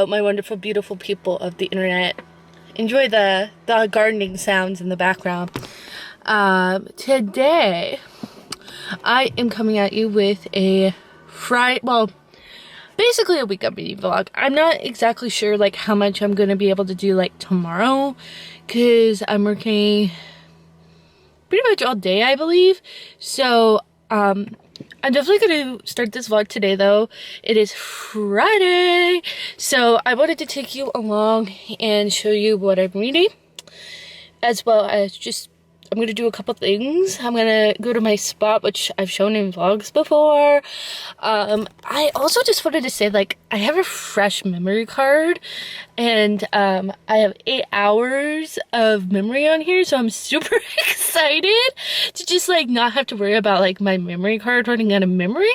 Hello, my wonderful, beautiful people of the internet. Enjoy the gardening sounds in the background. Today, I am coming at you with a basically a weekend mini vlog. I'm not exactly sure like how much I'm going to be able to do like tomorrow, because I'm working pretty much all day, I believe. So, I'm definitely going to start this vlog today, though. It is Friday, so I wanted to take you along and show you what I'm reading, as well as just, I'm going to do a couple things. I'm going to go to my spot, which I've shown in vlogs before. I also just wanted to say, like, I have a fresh memory card, and I have 8 hours of memory on here, so I'm super excited to just, like, not have to worry about, like, my memory card running out of memory.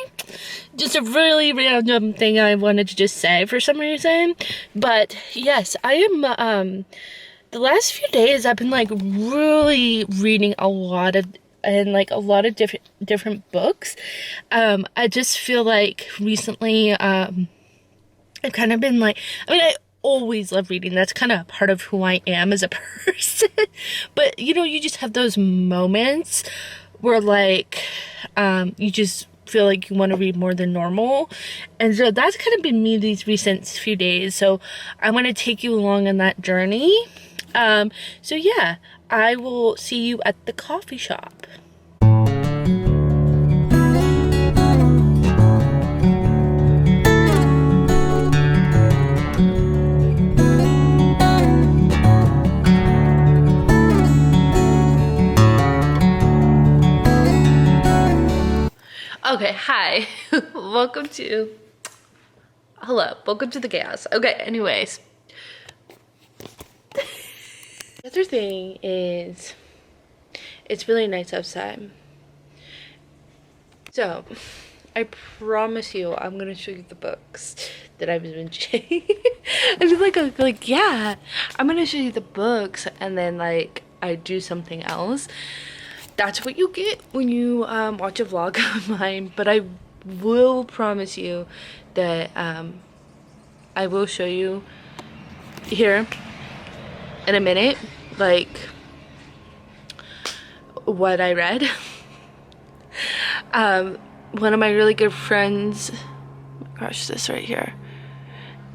Just a really random thing I wanted to just say for some reason. But, yes, I am, the last few days I've been like really reading a lot of different books. I just feel like recently I've kind of been like, I always love reading. That's kind of part of who I am as a person. But you know, you just have those moments where like you just feel like you want to read more than normal, and so that's kind of been me these recent few days. So I want to take you along on that journey. So yeah, I will see you at the coffee shop. Okay, hi. Welcome to the chaos. Okay, anyways. The other thing is, it's really nice outside. So, I promise you, I'm gonna show you the books that I've been reading. I feel like, yeah, I'm gonna show you the books, and then like I do something else. That's what you get when you watch a vlog of mine. But I will promise you that I will show you here in a minute, like, what I read. One of my really good friends, oh my gosh, this right here,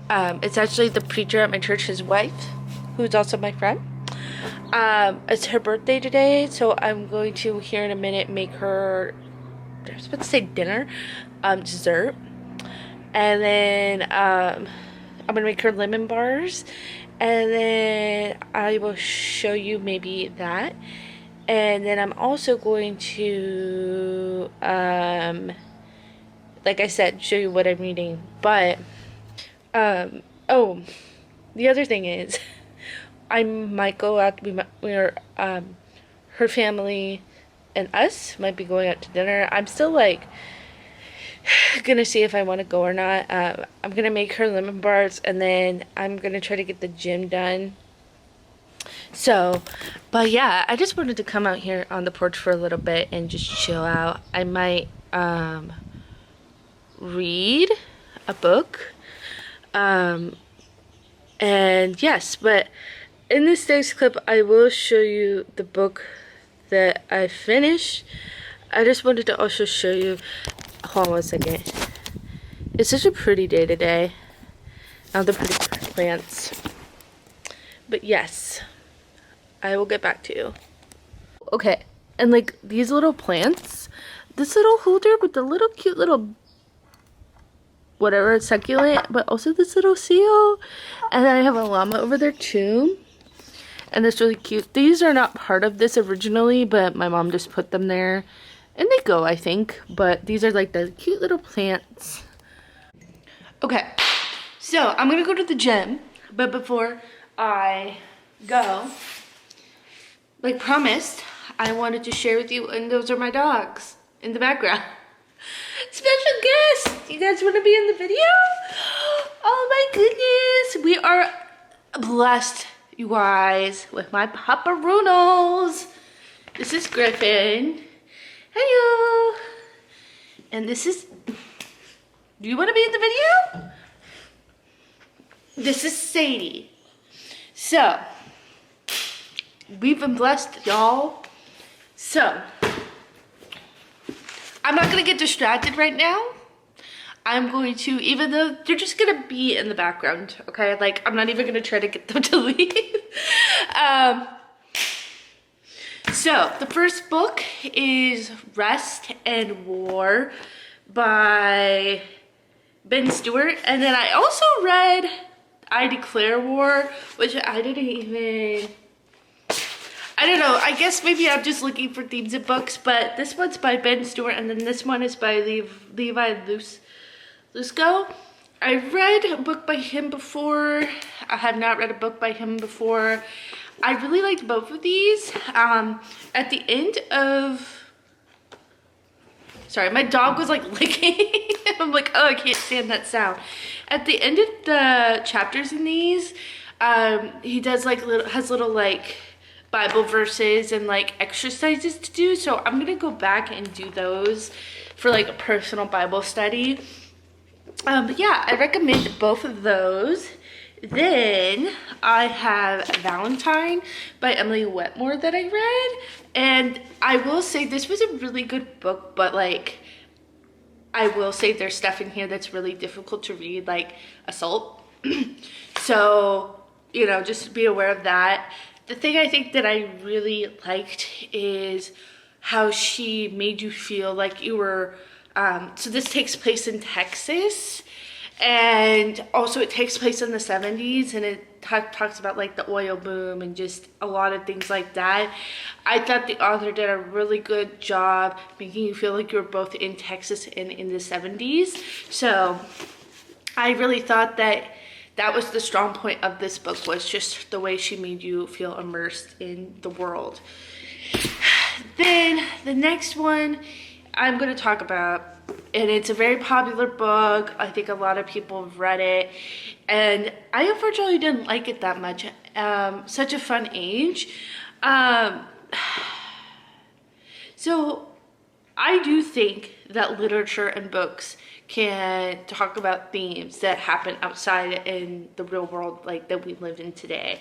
it's actually the preacher at my church, his wife, who's also my friend. It's her birthday today, so I'm going to, here in a minute, make her, I was about to say dinner, dessert, and then, I'm gonna make her lemon bars, and then I will show you maybe that. And then I'm also going to, like I said, show you what I'm reading. But, oh, the other thing is, I might go out, her family and us might be going out to dinner. I'm still, like, gonna see if I want to go or not. I'm gonna make her lemon bars, and then I'm gonna try to get the gym done. So, but yeah, I just wanted to come out here on the porch for a little bit and just chill out. I might read a book, and yes, but in this next clip I will show you the book that I finished. I just wanted to also show you, hold on one second. It's such a pretty day today. All the pretty plants. But yes, I will get back to you. Okay, and like these little plants, this little holder with the little cute little whatever, succulent, but also this little seal, and then I have a llama over there too, and it's really cute. These are not part of this originally, but my mom just put them there, and they go, I think. But these are like the cute little plants. Okay, so I'm gonna go to the gym, but before I go, like promised, I wanted to share with you, and those are my dogs in the background. Special guest! You guys want to be in the video? Oh my goodness! We are blessed, you guys, with my paparunos. This is Griffin. Hello! And this is... Do you want to be in the video? this is Sadie. So, we've been blessed, y'all. So, I'm not going to get distracted right now. I'm going to, even though they're just going to be in the background, okay? Like, I'm not even going to try to get them to leave. So, the first book is Rest and War by Ben Stewart. And then I also read I Declare War, which I didn't even... I don't know, I guess maybe I'm just looking for themes of books, but this one's by Ben Stewart, and then this one is by Levi Lusco. I've read a book by him before. I have not read a book by him before. I really liked both of these. At the end of... Sorry, my dog was like licking. I'm like, oh, I can't stand that sound. At the end of the chapters in these, he does like has little like Bible verses and like exercises to do. So I'm gonna go back and do those for like a personal Bible study. But yeah, I recommend both of those. Then I have Valentine by Emily Wetmore that I read. And I will say this was a really good book, but like, I will say there's stuff in here that's really difficult to read, like assault. So, you know, just be aware of that. The thing I think that I really liked is how she made you feel like you were, so this takes place in Texas, and also it takes place in the 70s, and it talks about like the oil boom and just a lot of things like that. I thought the author did a really good job making you feel like you were both in Texas and in the 70s. So I really thought that that was the strong point of this book, was just the way she made you feel immersed in the world. Then the next one I'm going to talk about, and it's a very popular book. I think a lot of people have read it, and I unfortunately didn't like it that much. Such a Fun Age. So I do think that literature and books can talk about themes that happen outside in the real world, like that we live in today.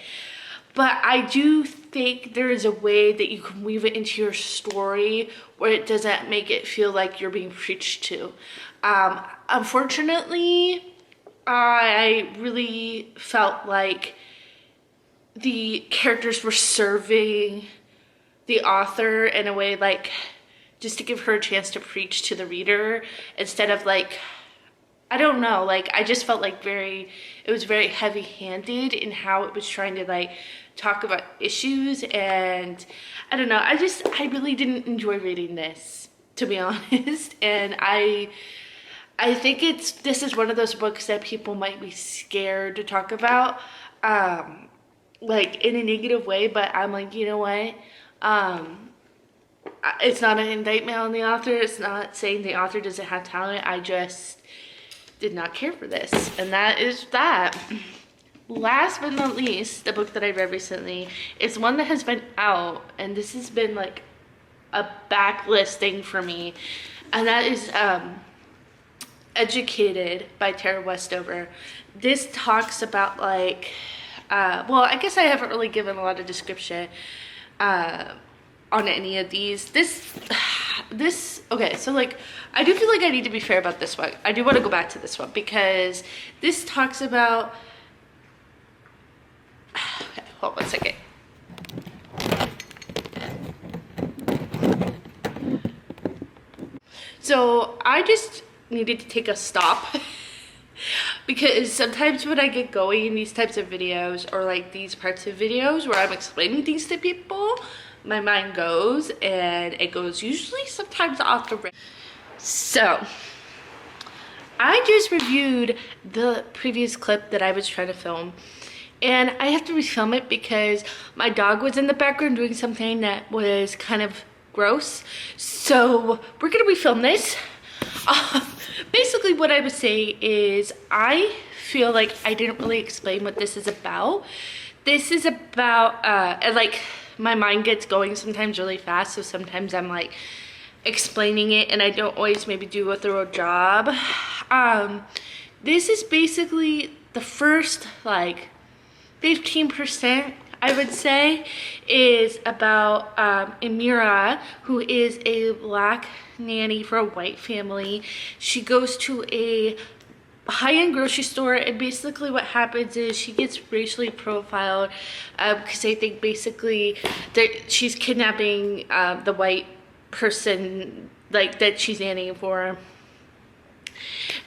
But I do think there is a way that you can weave it into your story where it doesn't make it feel like you're being preached to. Unfortunately, I really felt like the characters were serving the author in a way like just to give her a chance to preach to the reader, instead of like, I don't know, like I just felt like it was very heavy-handed in how it was trying to like talk about issues. And I don't know, I really didn't enjoy reading this, to be honest. And I think this is one of those books that people might be scared to talk about, like in a negative way, but I'm like, you know what, it's not an indictment on the author. It's not saying the author doesn't have talent. I just did not care for this. And that is that. Last but not least, the book that I read recently is one that has been out, and this has been like a backlist thing for me. And that is Educated by Tara Westover. This talks about like, well, I guess I haven't really given a lot of description on any of these. Okay, so like, I do feel like I need to be fair about this one. I do want to go back to this one because this talks about, okay, hold on one second. So I just needed to take a stop because sometimes when I get going in these types of videos, or like these parts of videos where I'm explaining things to people, my mind goes, and it goes usually sometimes off the rails. So I just reviewed the previous clip that I was trying to film, and I have to refilm it because my dog was in the background doing something that was kind of gross. So we're gonna refilm this. Basically what I would say is I feel like I didn't really explain what this is about. This is about like, my mind gets going sometimes really fast, so sometimes I'm like explaining it and I don't always maybe do a thorough job. This is basically the first like 15%, I would say, is about Amira, who is a black nanny for a white family. She goes to a high-end grocery store, and basically what happens is she gets racially profiled because they think basically that she's kidnapping the white person like that she's nannying for.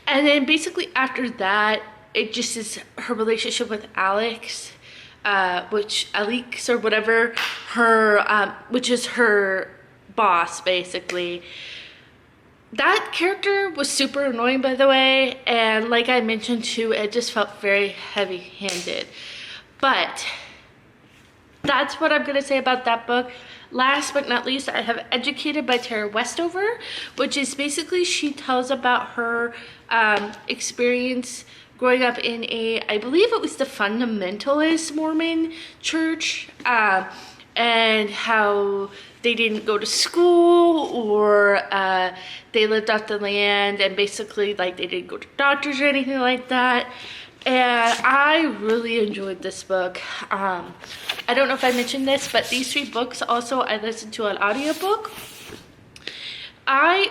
And then basically after that, it just is her relationship with Alex, or whatever, her, which is her boss, basically. That character was super annoying, by the way, and like I mentioned too, it just felt very heavy-handed. But that's what I'm gonna say about that book. Last but not least, I have Educated by Tara Westover, which is basically, she tells about her experience growing up in I believe it was the fundamentalist Mormon church, and how they didn't go to school, or they lived off the land, and basically like they didn't go to doctors or anything like that. And I really enjoyed this book. I don't know if I mentioned this, but these 3 books also I listened to an audiobook.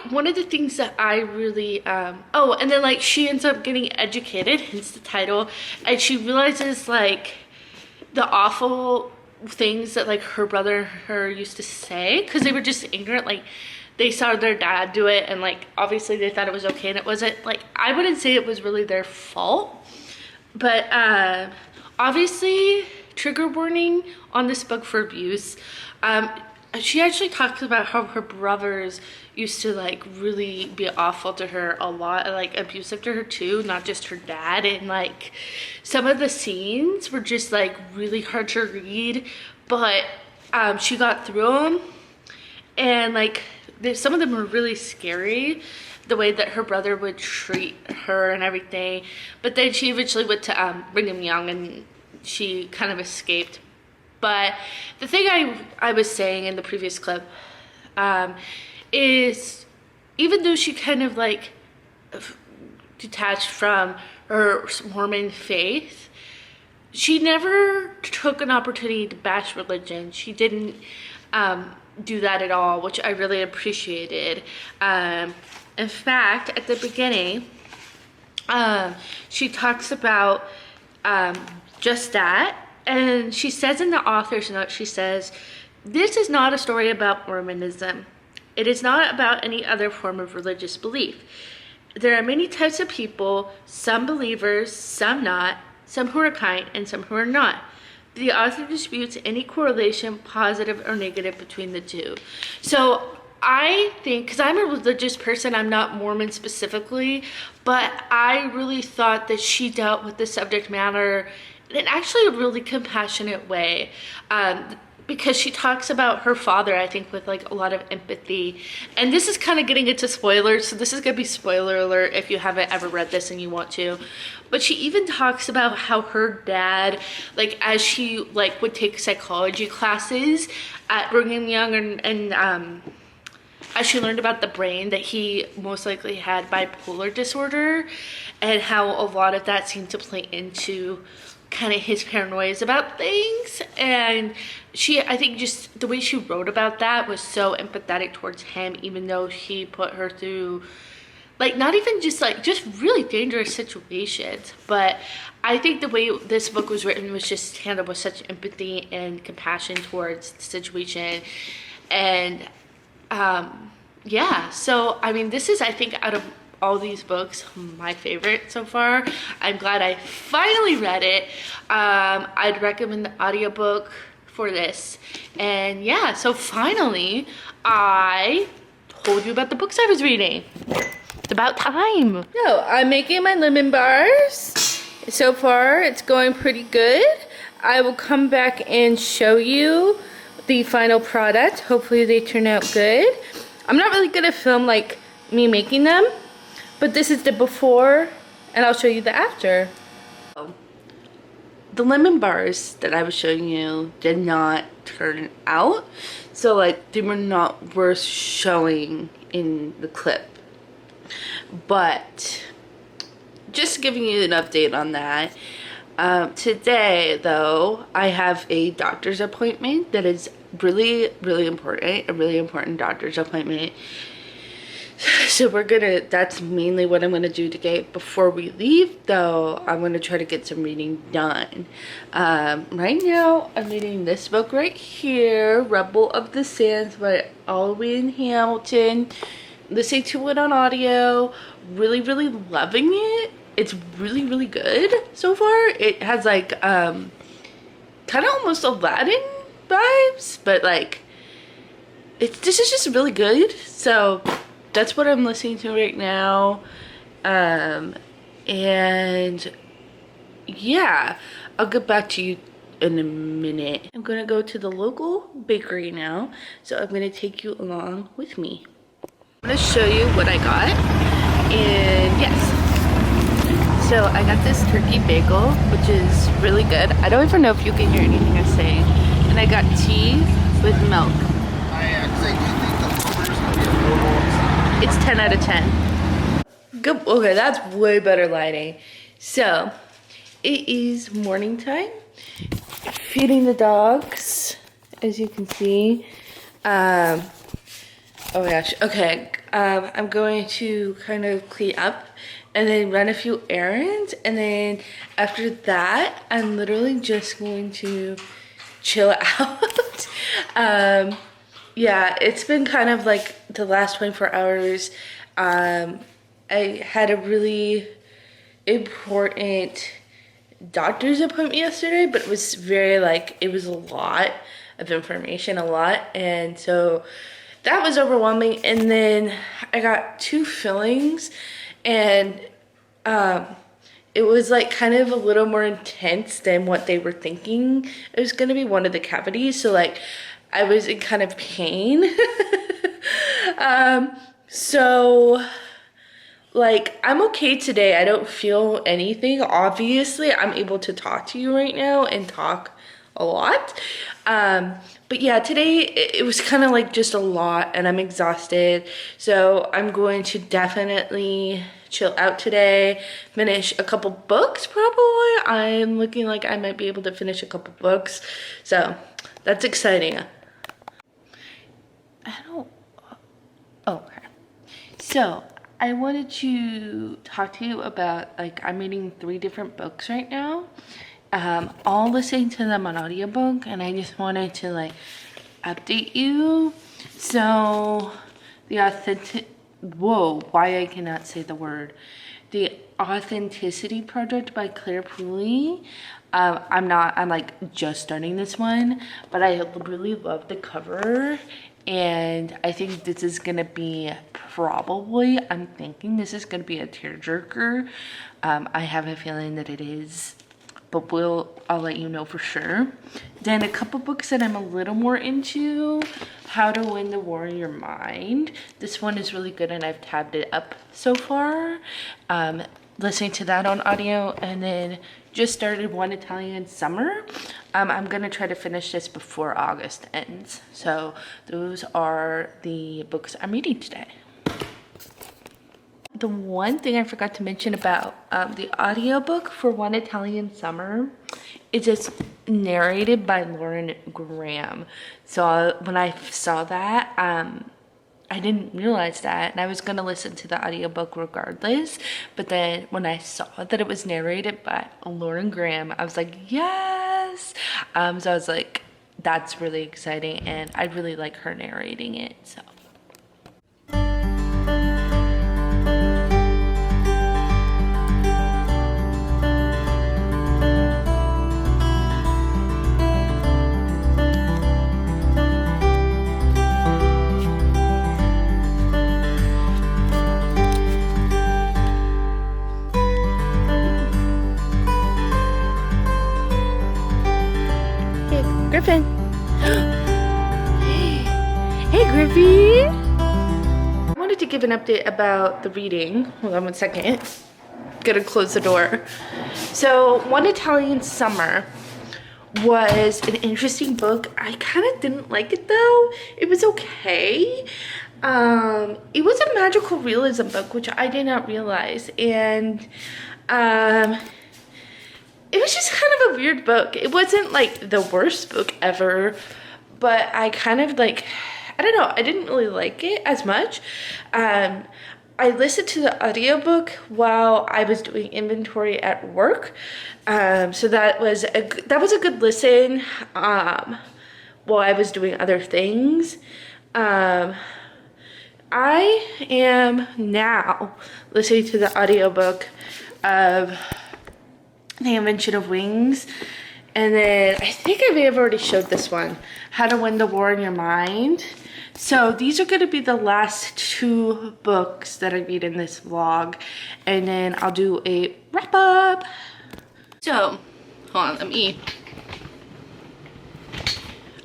One of the things that I really, oh, and then like she ends up getting educated, hence the title, and she realizes like the awful things that like her brother and her used to say, because they were just ignorant. Like they saw their dad do it, and like obviously they thought it was okay, and it wasn't. Like, I wouldn't say it was really their fault, but obviously trigger warning on this book for abuse. She actually talks about how her brothers used to like really be awful to her a lot, and like abusive to her too, not just her dad. And like some of the scenes were just like really hard to read, but she got through them. And like some of them were really scary, the way that her brother would treat her and everything. But then she eventually went to Brigham Young, and she kind of escaped. But the thing I was saying in the previous clip is, even though she kind of like detached from her Mormon faith, she never took an opportunity to bash religion. She didn't do that at all, which I really appreciated. In fact, at the beginning, she talks about just that. And she says in the author's note, she says, "This is not a story about Mormonism. It is not about any other form of religious belief. There are many types of people, some believers, some not, some who are kind and some who are not. The author disputes any correlation, positive or negative, between the two." So I think, because I'm a religious person, I'm not Mormon specifically, but I really thought that she dealt with the subject matter in actually a really compassionate way, because she talks about her father, I think, with like a lot of empathy. And this is kind of getting into spoilers, so this is gonna be spoiler alert if you haven't ever read this and you want to. But she even talks about how her dad, like as she like would take psychology classes at Brigham Young, and as she learned about the brain, that he most likely had bipolar disorder, and how a lot of that seemed to play into kind of his paranoias about things. And I think just the way she wrote about that was so empathetic towards him, even though he put her through like not even just really dangerous situations. But I think the way this book was written was just handled with such empathy and compassion towards the situation. And yeah, so I mean, this is, I think, out of all these books, my favorite so far. I'm glad I finally read it. I'd recommend the audiobook for this. And yeah, so finally I told you about the books I was reading. It's about time. So I'm making my lemon bars. So far it's going pretty good. I will come back and show you the final product. Hopefully they turn out good. I'm not really gonna film like me making them, but this is the before, and I'll show you the after. The lemon bars that I was showing you did not turn out, so like they were not worth showing in the clip. But just giving you an update on that. Today, though, I have a doctor's appointment that is really, really important. A really important doctor's appointment. So that's mainly what I'm gonna do today. Before we leave, though, I'm gonna try to get some reading done. Right now, I'm reading this book right here, Rebel of the Sands by Alwyn Hamilton. Listening to it on audio, really, really loving it. It's really, really good so far. It has like kind of almost Aladdin vibes, but like this is just really good. So that's what I'm listening to right now. And yeah, I'll get back to you in a minute. I'm gonna go to the local bakery now, so I'm gonna take you along with me. I'm gonna show you what I got. And yes, so I got this turkey bagel, which is really good. I don't even know if you can hear anything I'm saying. And I got tea with milk. It's 10 out of 10. Good. Okay, that's way better lighting. So it is morning time. Feeding the dogs, as you can see. Oh my gosh. Okay. I'm going to kind of clean up and then run a few errands, and then after that I'm literally just going to chill out. Yeah, it's been kind of like the last 24 hours. I had a really important doctor's appointment yesterday, but it was very like, it was a lot of information, and so that was overwhelming. And then I got 2 fillings, and it was like kind of a little more intense than what they were thinking it was gonna be, one of the cavities. So like I was in kind of pain. So like I'm okay today. I don't feel anything. Obviously I'm able to talk to you right now and talk a lot. But yeah, today it was kind of like just a lot, and I'm exhausted. So I'm going to definitely chill out today, finish a couple books probably. I'm looking like I might be able to finish a couple books. So that's exciting. Okay. So I wanted to talk to you about, like, I'm reading 3 different books right now. All listening to them on audiobook, and I just wanted to like update you. So the why I cannot say the word. The Authenticity Project by Claire Pooley. I'm like just starting this one, but I really love the cover, and I think this is gonna be I'm thinking this is gonna be a tearjerker. I have a feeling that it is, but I'll let you know for sure. Then a couple books that I'm a little more into. How to Win the War in Your Mind. This one is really good, and I've tabbed it up so far. Listening to that on audio, and then just started One Italian Summer. I'm gonna try to finish this before August ends. So those are the books I'm reading today. The one thing I forgot to mention about the audiobook for One Italian Summer is it's narrated by Lauren Graham. So when I saw that, I didn't realize that, and I was gonna listen to the audiobook regardless, but then when I saw that it was narrated by Lauren Graham, I was like, yes! So I was like, that's really exciting, and I really like her narrating it, so. Griffin. Hey, Griffy. I wanted to give an update about the reading. Hold on one second. Gotta close the door. So, One Italian Summer was an interesting book. I kind of didn't like it though. It was okay. It was a magical realism book, which I did not realize, and it was just kind of a weird book. It wasn't like the worst book ever, but I kind of like, I don't know, I didn't really like it as much. I listened to the audiobook while I was doing inventory at work. So that was a good listen while I was doing other things. I am now listening to the audiobook of The Invention of Wings. And then I think I may have already showed this one, How to Win the War in Your Mind. So these are going to be the last 2 books that I read in this vlog. And then I'll do a wrap up. So, hold on,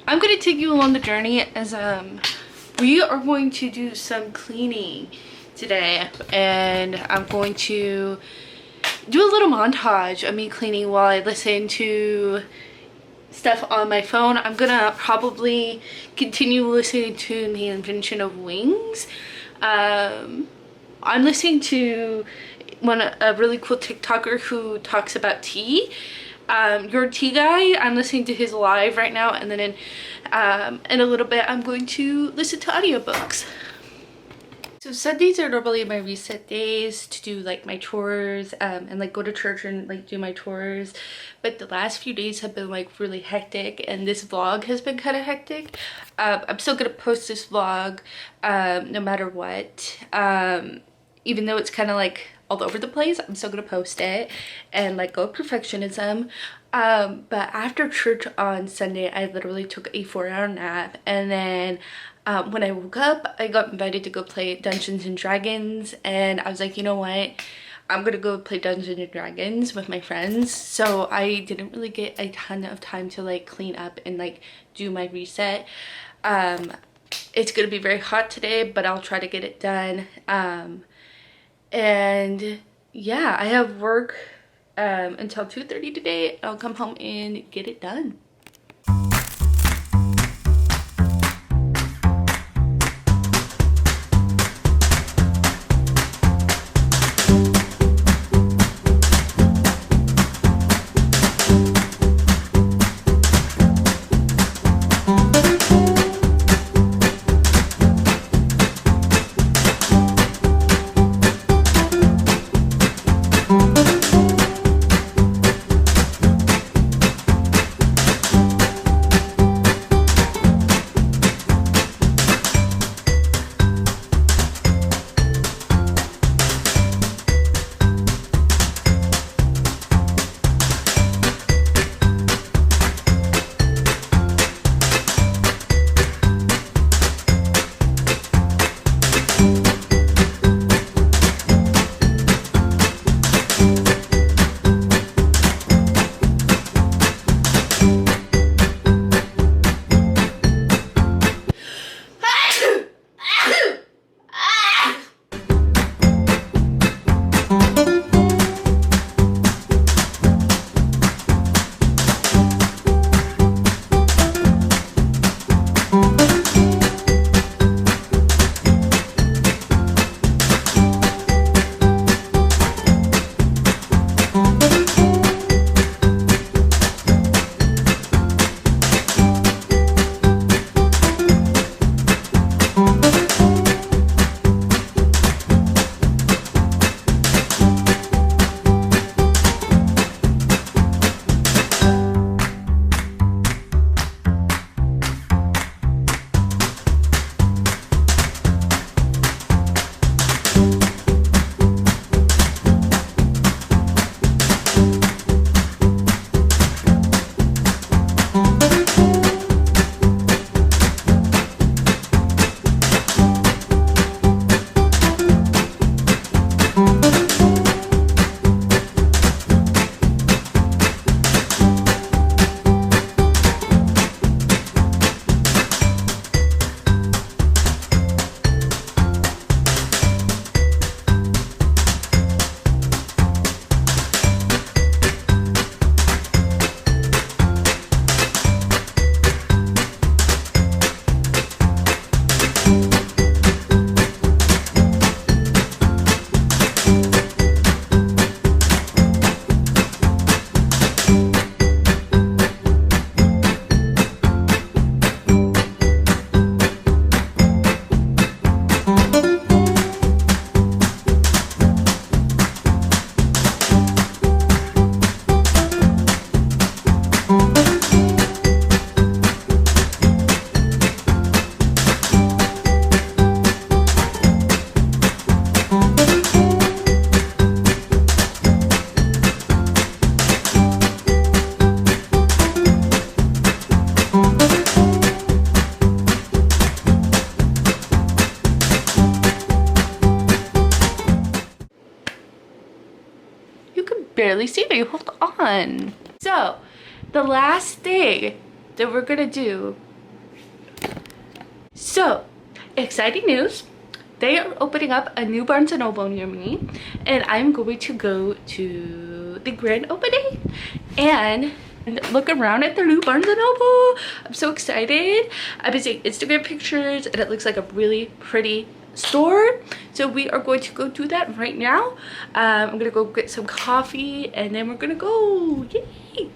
I'm going to take you along the journey as we are going to do some cleaning today. And I'm going to do a little montage of me cleaning while I listen to stuff on my phone. I'm gonna probably continue listening to The Invention of Wings. I'm listening to a really cool TikToker who talks about tea. Your tea guy, I'm listening to his live right now, and then in a little bit I'm going to listen to audiobooks. So Sundays are normally my reset days to do like my chores and like go to church and like do my chores, but the last few days have been like really hectic, and this vlog has been kind of hectic. I'm still gonna post this vlog no matter what, even though it's kind of like all over the place. I'm still gonna post it and like go perfectionism. But after church on Sunday, I literally took a 4-hour nap, and then when I woke up, I got invited to go play Dungeons and Dragons, and I was like, you know what, I'm gonna go play Dungeons and Dragons with my friends. So I didn't really get a ton of time to like clean up and like do my reset. It's gonna be very hot today, but I'll try to get it done. And yeah, I have work until 2:30 today. I'll come home and get it done. barely see me. Hold on. So, the last thing that we're gonna do. So, exciting news. They are opening up a new Barnes & Noble near me, and I'm going to go to the grand opening and look around at their new Barnes & Noble. I'm so excited. I've been seeing Instagram pictures and it looks like a really pretty store. So we are going to go do that right now. I'm gonna go get some coffee and then we're gonna go. Yay!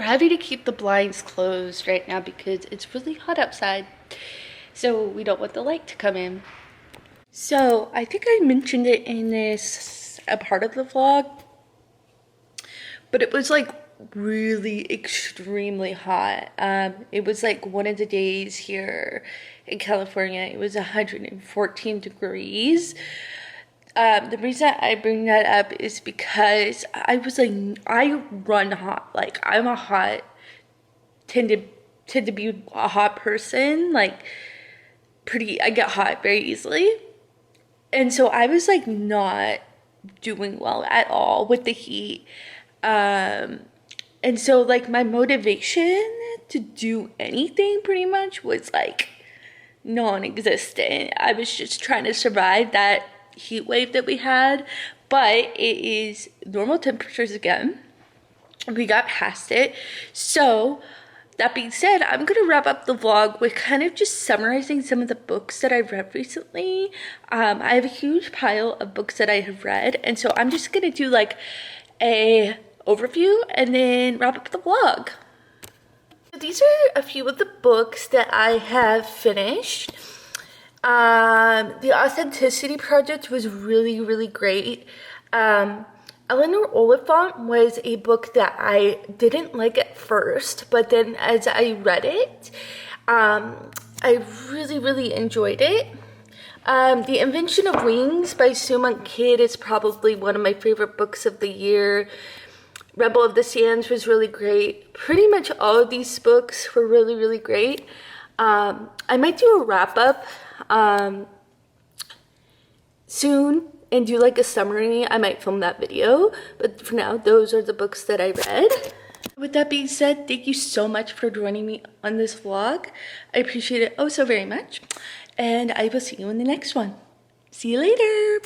Having to keep the blinds closed right now because it's really hot outside, so we don't want the light to come in. So I think I mentioned it in this a part of the vlog, but it was like really extremely hot. It was like one of the days here in California, it was 114 degrees. The reason I bring that up is because I was like, I run hot. Like, I'm a hot, tend to be a hot person. Like, I get hot very easily. And so I was like not doing well at all with the heat. And so like my motivation to do anything pretty much was like non-existent. I was just trying to survive that heat wave that we had, but it is normal temperatures again. We got past it. So that being said, I'm gonna wrap up the vlog with kind of just summarizing some of the books that I've read recently. I have a huge pile of books that I have read, and so I'm just gonna do like a overview and then wrap up the vlog. So these are a few of the books that I have finished. The Authenticity Project was really great. Eleanor Oliphant was a book that I didn't like at first, but then as I read it, I really enjoyed it. The Invention of Wings by Sue Monk Kidd is probably one of my favorite books of the year. Rebel of the Sands was really great. Pretty much all of these books were really great. I might do a wrap up soon and do like a summary. I might film that video, but for now, those are the books that I read. With that being said, thank you so much for joining me on this vlog. I appreciate it oh so very much, and I will see you in the next one. See you later.